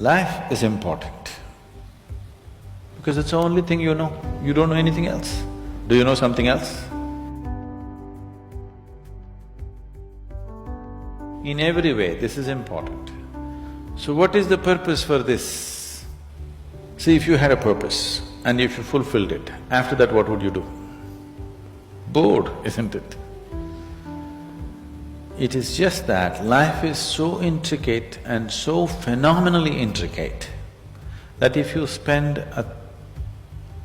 Life is important because it's the only thing you know. You don't know anything else. Do you know something else? In every way, this is important. So what is the purpose for this? See, if you had a purpose and if you fulfilled it, after that what would you do? Bored, isn't it? It is just that life is so intricate and so phenomenally intricate that if you spend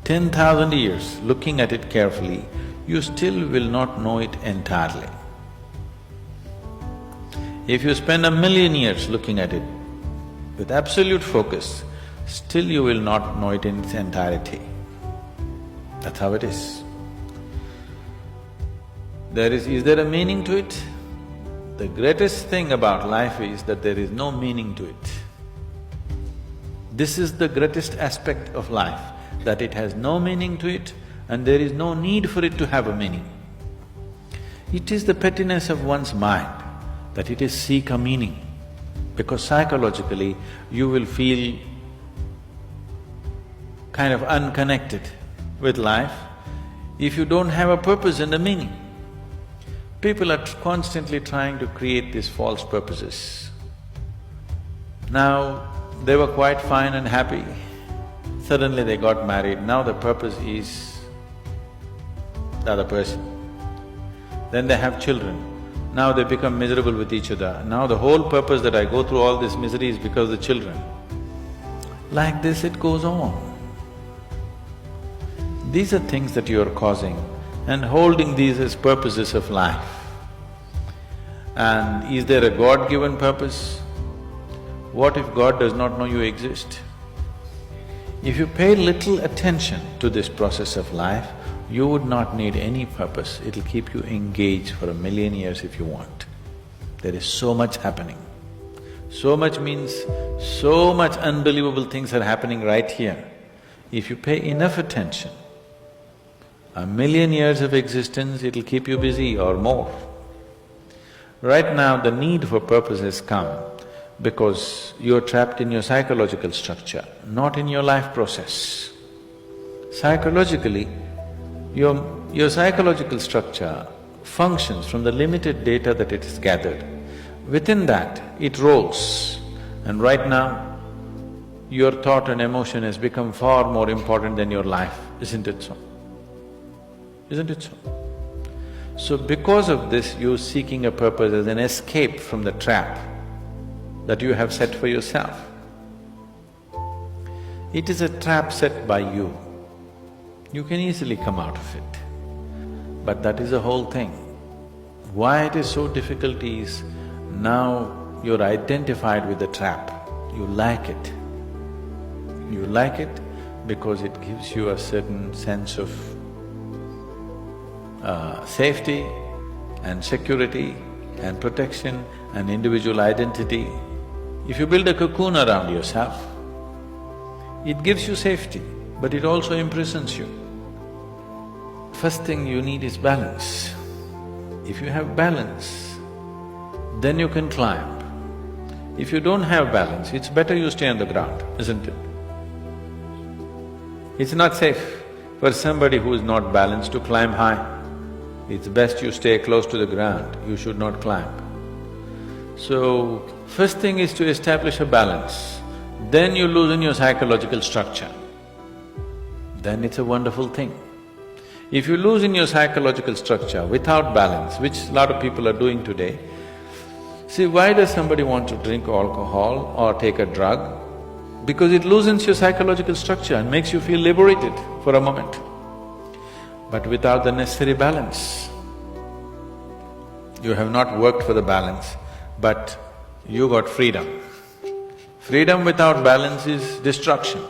10,000 years looking at it carefully, you still will not know it entirely. If you spend 1,000,000 years looking at it with absolute focus, still you will not know it in its entirety. That's how it is. Is there a meaning to it? The greatest thing about life is that there is no meaning to it. This is the greatest aspect of life, that it has no meaning to it and there is no need for it to have a meaning. It is the pettiness of one's mind that it is seek a meaning, because psychologically you will feel kind of unconnected with life if you don't have a purpose and a meaning. People are constantly trying to create these false purposes. Now, they were quite fine and happy, suddenly they got married, now the purpose is the other person. Then they have children, now they become miserable with each other. Now the whole purpose that I go through all this misery is because of the children. Like this it goes on. These are things that you are causing and holding these as purposes of life. And is there a God-given purpose? What if God does not know you exist? If you pay little attention to this process of life, you would not need any purpose, it'll keep you engaged for 1,000,000 years if you want. There is so much happening. So much means so much unbelievable things are happening right here. If you pay enough attention, 1,000,000 years of existence, it'll keep you busy or more. Right now, the need for purpose has come because you're trapped in your psychological structure, not in your life process. Psychologically, your psychological structure functions from the limited data that it has gathered. Within that, it rolls. And right now, your thought and emotion has become far more important than your life, isn't it so? Isn't it so? So because of this, you're seeking a purpose as an escape from the trap that you have set for yourself. It is a trap set by you. You can easily come out of it, but that is the whole thing. Why it is so difficult is, now you're identified with the trap, you like it. You like it because it gives you a certain sense of safety and security and protection and individual identity. If you build a cocoon around yourself, it gives you safety, but it also imprisons you. First thing you need is balance. If you have balance, then you can climb. If you don't have balance, it's better you stay on the ground, isn't it? It's not safe for somebody who is not balanced to climb high. It's best you stay close to the ground, you should not climb. So, first thing is to establish a balance, then you loosen your psychological structure. Then it's a wonderful thing. If you loosen your psychological structure without balance, which a lot of people are doing today, see, why does somebody want to drink alcohol or take a drug? Because it loosens your psychological structure and makes you feel liberated for a moment. But without the necessary balance, you have not worked for the balance, but you got freedom. Freedom without balance is destruction,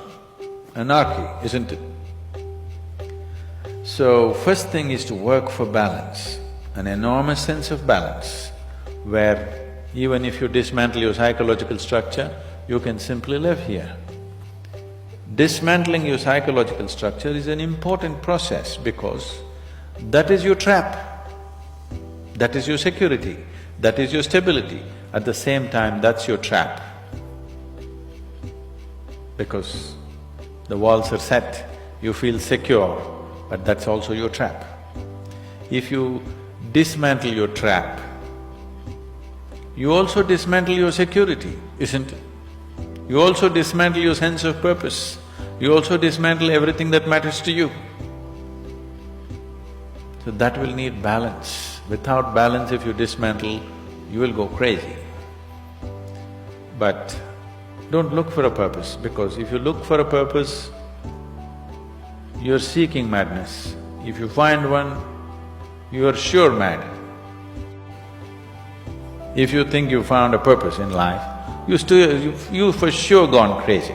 anarchy, isn't it? So, first thing is to work for balance, an enormous sense of balance, where even if you dismantle your psychological structure, you can simply live here. Dismantling your psychological structure is an important process because that is your trap, that is your security, that is your stability. At the same time, that's your trap. because the walls are set, you feel secure, but that's also your trap. If you dismantle your trap, you also dismantle your security, isn't it? You also dismantle your sense of purpose. You also dismantle everything that matters to you. So that will need balance. Without balance, if you dismantle, you will go crazy. But don't look for a purpose, because if you look for a purpose, you're seeking madness. If you find one, you are sure mad. If you think you found a purpose in life, you for sure gone crazy.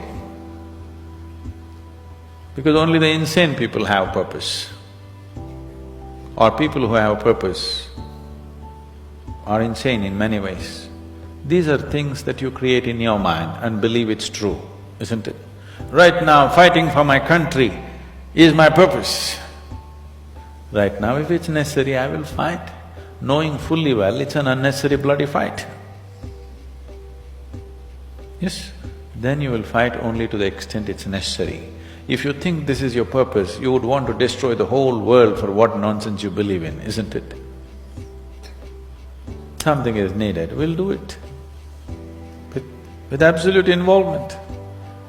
Because only the insane people have purpose. Or people who have purpose are insane in many ways. These are things that you create in your mind and believe it's true, isn't it? Right now, fighting for my country is my purpose. Right now, if it's necessary, I will fight, knowing fully well it's an unnecessary bloody fight. Yes, then you will fight only to the extent it's necessary. If you think this is your purpose, you would want to destroy the whole world for what nonsense you believe in, isn't it? Something is needed, we'll do it. With absolute involvement.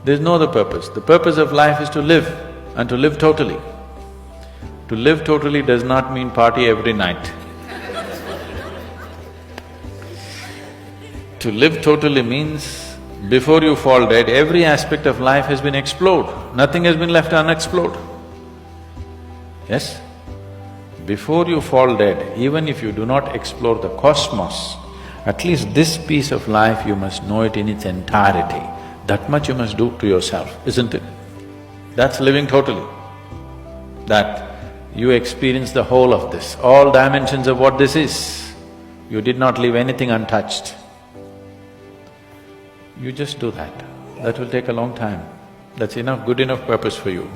There's no other purpose. The purpose of life is to live, and to live totally. To live totally does not mean party every night. To live totally means, before you fall dead, every aspect of life has been explored, nothing has been left unexplored. Yes? Before you fall dead, even if you do not explore the cosmos, at least this piece of life you must know it in its entirety. That much you must do to yourself, isn't it? That's living totally. That you experience the whole of this, all dimensions of what this is. You did not leave anything untouched. You just do that. That will take a long time. That's enough, good enough purpose for you.